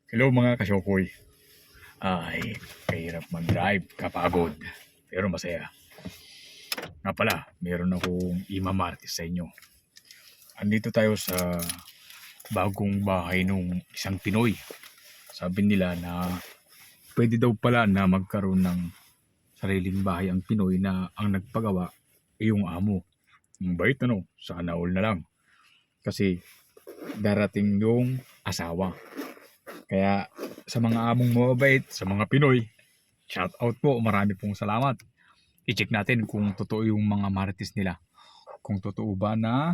Hello mga kasyokoy. Ay, kahirap mag-drive, kapagod, pero masaya. Nga pala, meron akong imamartis sa inyo. Andito tayo sa bagong bahay nung isang Pinoy. Sabi nila na pwede daw pala na magkaroon ng sariling bahay ang Pinoy na ang nagpagawa ay yung amo. Ang bait ano, sana all na lang. Kasi darating yung asawa. Kaya sa mga among mababait, sa mga Pinoy, shout out po, marami pong salamat. I-check natin kung totoo yung mga marites nila. Kung totoo ba na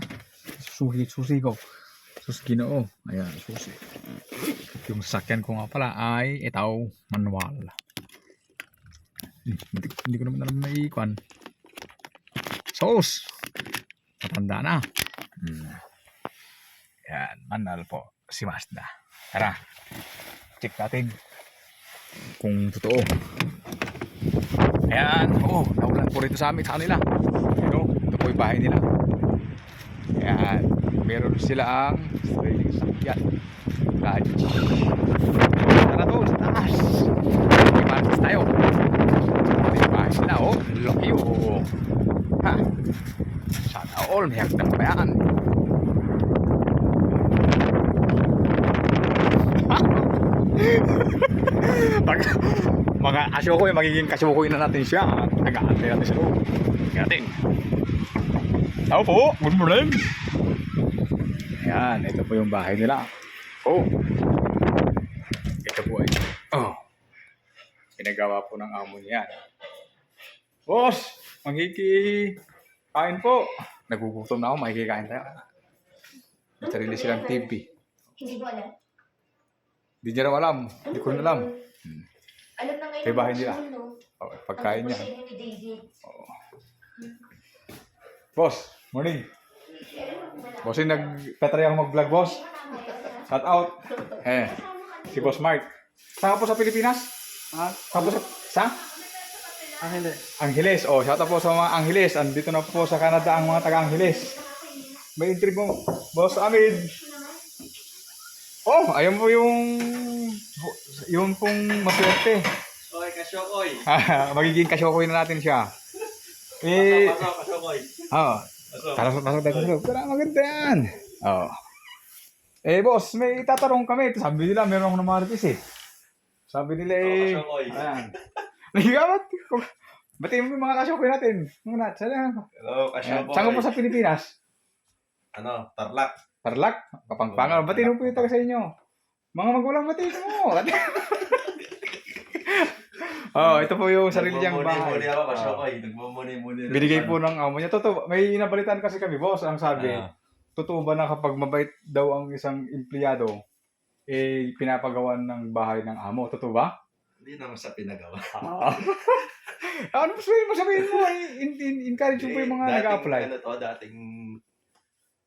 susi ko. Sus Ginoo. Ayan, susi. Yung sasakyan ko nga pala ay itaw manual. Hindi ko naman alam na iikwan. Sos! Matanda na. Ayan, manual po. Si Mazda. Tara. Check natin kung totoo. Ayan, naulan po rito sa amin, sa kanila. Pero, ito po yung bahay nila. Ayan, meron sila ang sariling sakyan. Garage. Tara doon, sa taas. Imatis tayo. Ito yung bahay nila, laki Ha. Sana all, may hagdan pa yan. Mga kasyokoy, magiging kasyokoy na natin siya. Nag-aantay natin sa loob. Tingnan natin. Tao po, good morning. Ayan, ito po yung bahay nila. Ito po ay pinagawa po ng amo niya. Boss, magkikain po. Nagugutom na ako, makikikain tayo. May sarili silang TV. Hindi ko alam. Hindi niya raw alam. Hindi ko na alam. Alam na ngayon. Kaya bahay nila. Pagkain niya. Boss, morning. Boss, nagtatry ako mag-vlog, boss. Shout out. Si Boss Mark. Saan ka po sa Pilipinas? Saan po sa? Angeles. Angeles. Shout out po sa mga Angeles. Andito na po sa Canada ang mga taga-Angeles. May interview mo, Boss Amid. Ayun po yung pong maswerte. Oy, kasyokoy. Magiging kasyokoy na natin siya. Pasok, kasyokoy. Pasok tayo. Tara, maganda yan. Boss, may tatarong kami. Sabi nila, meron akong namaritis Sabi nila kasyokoy. ayan. Nahigamat. Batiin mo yung mga kasyokoy natin. Muna, Hello, kasyokoy. saan ka po sa Pilipinas? Tarlac. Tarlac? Kapangpangan. Batiin mo po yung taga sa inyo. Mga magulang, batiin mo. Ito po yung sarili niyang bahay. Nagmumuni ako, kasyokoy. Nagmumuni. Binigay po ng amo niya. Totoo, may inabalitan kasi kami, boss. Ang sabi, totoo ba na kapag mabait daw ang isang empleyado, pinapagawan ng bahay ng amo? Totoo ba? Hindi naman sa pinagawa. Ano mo sabihin mo? Encourage mo po yung mga nag-a-apply.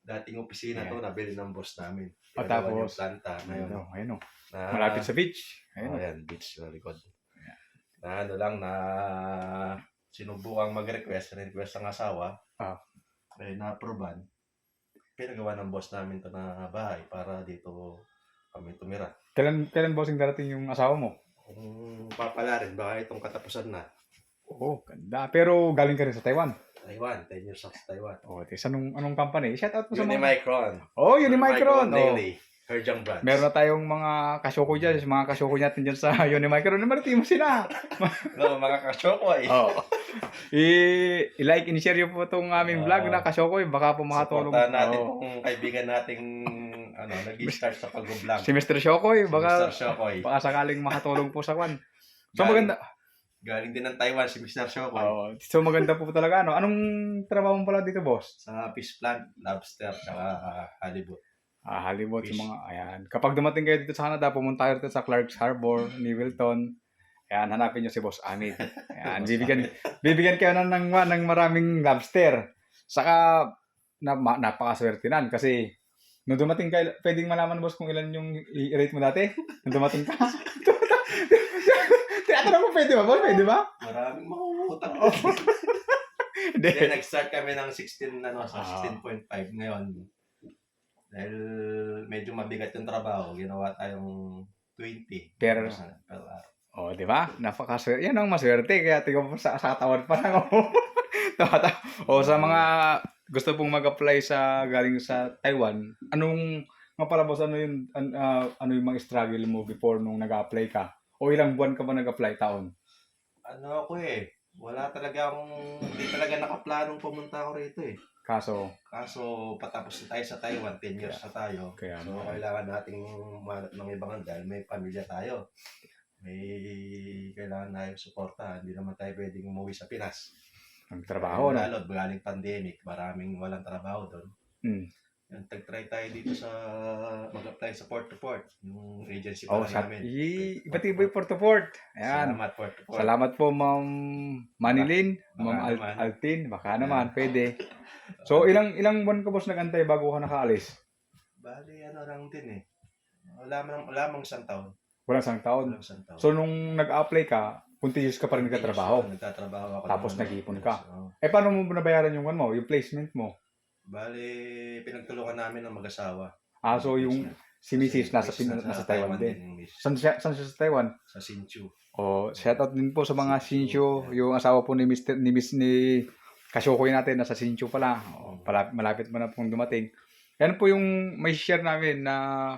Dating opisina to, nabili ng boss namin. Tapos, yung planta ngayon. Ayun malapit sa beach. Ayan, beach sa likod. Na sinubukang mag-request ang asawa. Na-approvean. Pinagawa ng boss namin to na bahay para dito kami tumira. Kailan bossing darating yung asawa mo? Kung papala rin, baka itong katapusan na. Ganda. Pero galing ka rin sa Taiwan. 10 years of Taiwan. Anong company? Shout out mo sa mga... Unimicron. Unimicron. Daily. Herjang branch. Meron na tayong mga kasyoko dyan. Mga kasyoko natin dyan sa Unimicron. Maritin mo sila. Mga kasyoko I-like and share po itong aming vlog na kasyoko. Baka po makatulong. Supportahan natin kung kaibigan nating nag-start sa pag-vlog. Si Mr. Shokoy. Baka sakaling makatulong po sa kwan. So maganda. Galing din ng Taiwan si Mr. Shokoy. So maganda po talaga. Anong trabaho mo pala dito, boss? Sa fish plant, lobster, saka halibut. Halibut sa mga, ayan. Kapag dumating kayo dito sa Canada, pumunta kayo dito sa Clark's Harbor, ni Wilton. Ayan, hanapin nyo si Boss Amid. Ayan, bibigyan kayo ng maraming lobster. Saka, napakaswerte nan kasi nung dumating kayo, pwedeng malaman, boss, kung ilan yung i-rate mo dati? Nung dumating ka? Tinatanong mo, pwede ba, boss? Pwede ba? Maraming makukutang. Hindi. Nag-start kami ng 16.5 ngayon. Dahil medyo mabigat yung trabaho, ginawa tayong 20. Per- per hour. Oh, di ba? Napakaswerte. Yan ang maswerte. Kaya tingnan mo sa katawan pa lang. O sa mga gusto pong mag-apply sa galing sa Taiwan, anong nga pala boss, ano yung mga struggle mo before nung nag-apply ka? O ilang buwan ka ba nag-apply taon? Ano ako wala talaga hindi talaga nakaplanong pumunta ako rito Kaso, Kaso patapos na tayo sa Taiwan, 10 years na tayo. kaya So kailangan nating umanap ng ibang dahil may pamilya tayo. May kailangan na suporta. Hindi naman tayo pwedeng umuwi sa Pinas. ang trabaho, no? Lalo, galing pandemic, maraming walang trabaho doon. Mm. Yan, tag-try tayo dito sa mag-apply sa Port to Port, yung agency Oh, pa namin. iba't iba'y port to port. Ayan. Salamat, Port to Port. Salamat po, Ma'am Manilin, Baka Ma'am naman. Altin. Baka naman, pwede. So, ilang buwan ka boss nag-antay bago ka nakaalis? Bali, ano lang din Wala mang isang taon. Walang isang taon. Walang isang taon. So, nung nag-apply ka, continuous ka pa rin nagtatrabaho. Nagtatrabaho ako. Tapos naman. nag-ipon ka. Oo. Paano mo nabayaran yung yung placement mo? Bali, pinagtulungan namin ng mag-asawa. So yung si Mrs. nasa Taiwan din. Yung miss. Saan siya sa Taiwan? Sa Hsinchu. Shout out din po sa mga Hsinchu, yung asawa po ni Miss ni Kasyokoy natin nasa Hsinchu pala. Malapit mo na pong dumating. Yan po yung may share namin na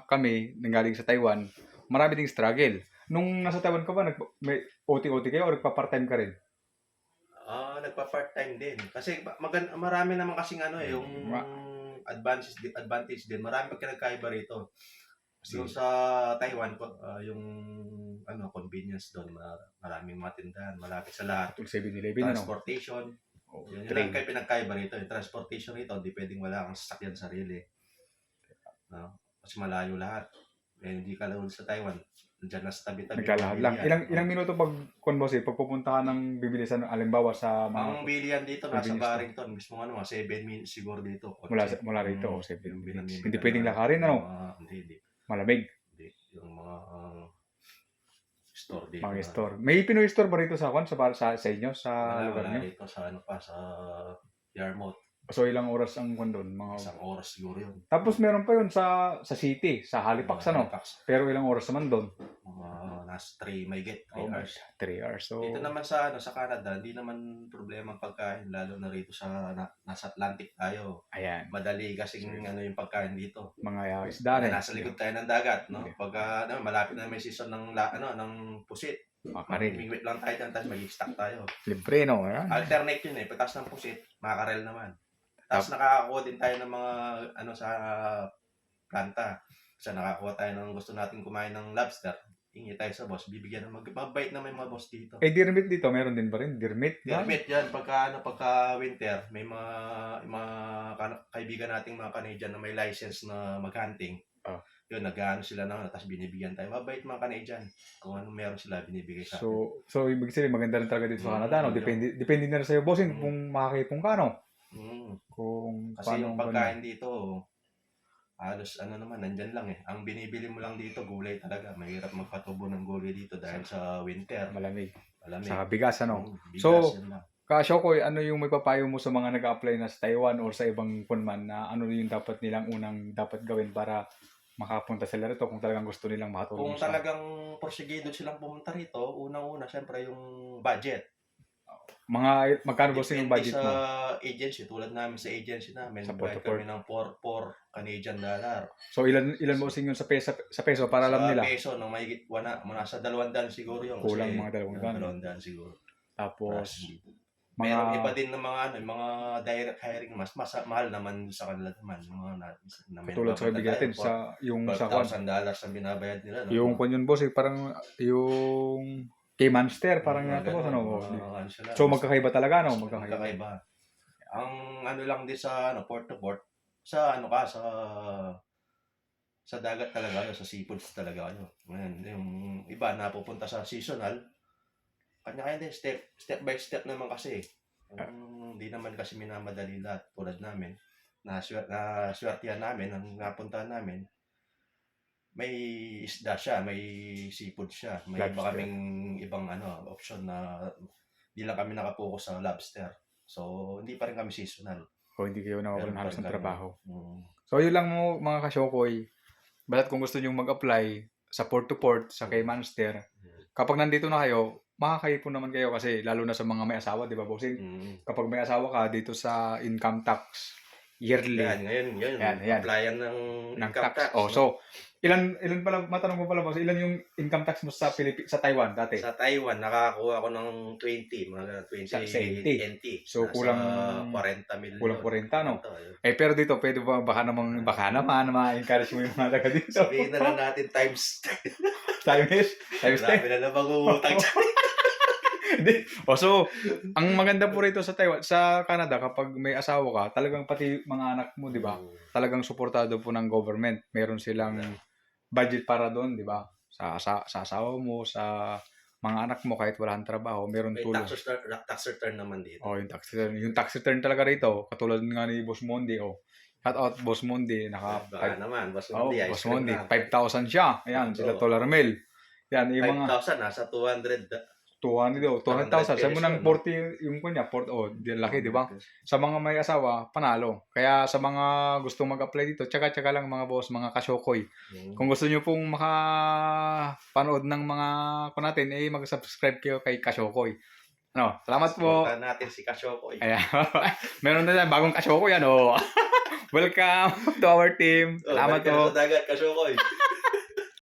kami nanggaling sa Taiwan. Marami ding struggle. Nung nasa Taiwan ka ba, may OT-OT kayo o nagpa-part-time ka rin? Nagpa-part-time din. Kasi marami naman kasing yung advantage din. Marami pinagkaiba rito. So sa Taiwan, yung convenience doon, maraming mga tindahan, malapit sa lahat. 7-Eleven, Transportation. Yun lang kayo pinagkaiba rito. Yung transportation rito, hindi pwedeng wala kang sasakyan sarili. No? Kasi malayo lahat. Hindi ka lang sa Taiwan. Diyan na sa tabi-tabi. Naglalahad lang. Ilang minuto pag pagpupunta ka ng bibili sa alimbawa sa Ang bilihan dito nasa convenience Barrington, mismo 7 minutes siguro dito. mula rito, 7 Yung minutes. binamimigay Hindi pwedeng na- lakarin, ano? Hindi. Malamig, Hindi. Yung mga store dito. mga store. May Pinoy store ba rito sa inyo, sa lugar Wala niyo? dito sa sa Yarmouth. So, ilang oras ang doon? Isang oras siguro yun. Tapos meron pa yun sa city, sa Halifax, ano? Halifax. Pero ilang oras naman doon? Nasa 3, may get 3 Oh, hours. 3 hours. So, Dito naman sa Canada, hindi naman problema ang pagkain, lalo na rito sa nasa Atlantic tayo. ayan, Madali kasi yung pagkain dito. mga isda na. Nasa likod tayo ng dagat, no? Okay. Pag malapit na may season ng pusit. Makarel. Mingwit lang tayo dyan, tapos mag-stock tayo. Libre, no? Ayan. Alternate yun pagkas ng pusit, makarel naman. Tapos nakakakuha din tayo ng mga sa planta. Kasi nakakuha tayo ng gusto natin kumain ng lobster. Hingi tayo sa boss, bibigyan ng mabait na may mga boss dito. Deer meat dito, meron din ba rin? Deer meat? Permit yan, pagka winter, may mga kaibigan nating mga Canadian na may license na mag-hunting. Yun, nag-ano sila tapos binibigyan tayo. Mabait mga Canadian. Kung ano meron sila, binibigay sa atin. So ibig sabihin, maganda rin talaga dito sa Canada, no? Depende na rin sa'yo, bossing, kung makakipong ka, no? Kung Kasi yung pagkain dito, halos nandyan lang Ang binibili mo lang dito, gulay talaga. Mahirap magpatubo ng gulay dito dahil sa winter. malamig. Malamig. Sa bigas, ano? Bigas, So, yun lang. Kasyokoy, ano yung may papayo mo sa mga nag-apply na sa Taiwan or sa ibang kunman na ano yung dapat nilang unang dapat gawin para makapunta sila rito kung talagang gusto nilang makatulong Kung talagang porsigido silang pumunta rito, unang-una, syempre yung budget. Magkano gusto yung budget sa mo? agency, tulad namin sa agency namin, Sa bayad Port-to-Port. kami ng 4 Canadian dollar. So ilan mo yun sa peso para alam nila? Sa peso, mahigit nasa 200 siguro yun. Kulang Kasi mga 200. 200 siguro. Tapos Meron iba din ng mga direct hiring, mas mahal naman sa kanila naman. Katulad sa kaibigan natin sa yung sa $12,000 ang binabayad nila. No? yung kunyon boss parang yung K-Monster parang yata boss ano. So magkakaiba talaga no, magkakaiba. Ang lang din sa port to port, sa sa dagat talaga sa seafoods talaga Ngayon, yung iba napupunta sa seasonal, kanya-kanya din step by step naman kasi. Hindi naman kasi minamadali lahat tulad namin. Swertihan namin ang napuntahan namin. May isda siya, may seafood siya, may iba kaming ibang option na hindi lang kami nakapokus sa lobster. So, hindi pa rin kami seasonal. Hindi kayo nawawalan halos ng trabaho. Mm. So, yun lang mo mga kasyokoy. Basta't kung gusto nyo mag-apply, sa port to port, sa Caymanster, kapag nandito na kayo, makakaipon naman kayo kasi lalo na sa mga may asawa, di ba, bossing? Kapag may asawa ka dito sa income tax, yearly, Yan, ngayon, Yan. applyan ng ng income tax. tax. Oh, no? so, ilan pala, matanong ko pala, boss, ilan yung income tax mo sa sa Taiwan dati? Sa Taiwan, nakakakuha ko ng 20, mga 20 Sa 20. NT. So, Nasa kulang- 40 million. kulang 40, no? Ito, yun. Eh, pero dito, pwede ba, baka naman, ma-encourage mo yung mga taga dito. Sabihin na lang natin times. Times 10. Marami na naman utang dyan. Hindi. O so, ang maganda po rito sa Taiwan, sa Canada, kapag may asawa ka, talagang pati mga anak mo, di ba? Talagang suportado po ng government. Meron silang budget para doon, di ba? Sa asawa mo, sa mga anak mo, kahit walang trabaho, meron May tulong. tax return naman dito. Oh, yung tax return. Yung tax return talaga rito, katulad nga ni Boss Mondi, shout out Boss Mondi, Baka naman, Boss Oh, Mondi, ice Boss cream Mondi, na. 5,000 siya. Ayan, sila Oo. Tolar Mel. Yan, yung mga 5,000, nasa 200. 200,000. Sa mo ng peso, 40, yung kunya, di laki, di ba? Sa mga may asawa, panalo. Kaya sa mga gustong mag-apply dito, tsaka-tsaka lang mga boss, mga kasyokoy. Kung gusto nyo pong makapanood ng mga ko natin, mag-subscribe kayo kay Kasyokoy. Salamat po. Supportan natin si Kasyokoy. Ayan. Meron na yan, bagong Kasyokoy, Welcome to our team. Salamat Balik ka na po. sa dagat, Kasyokoy.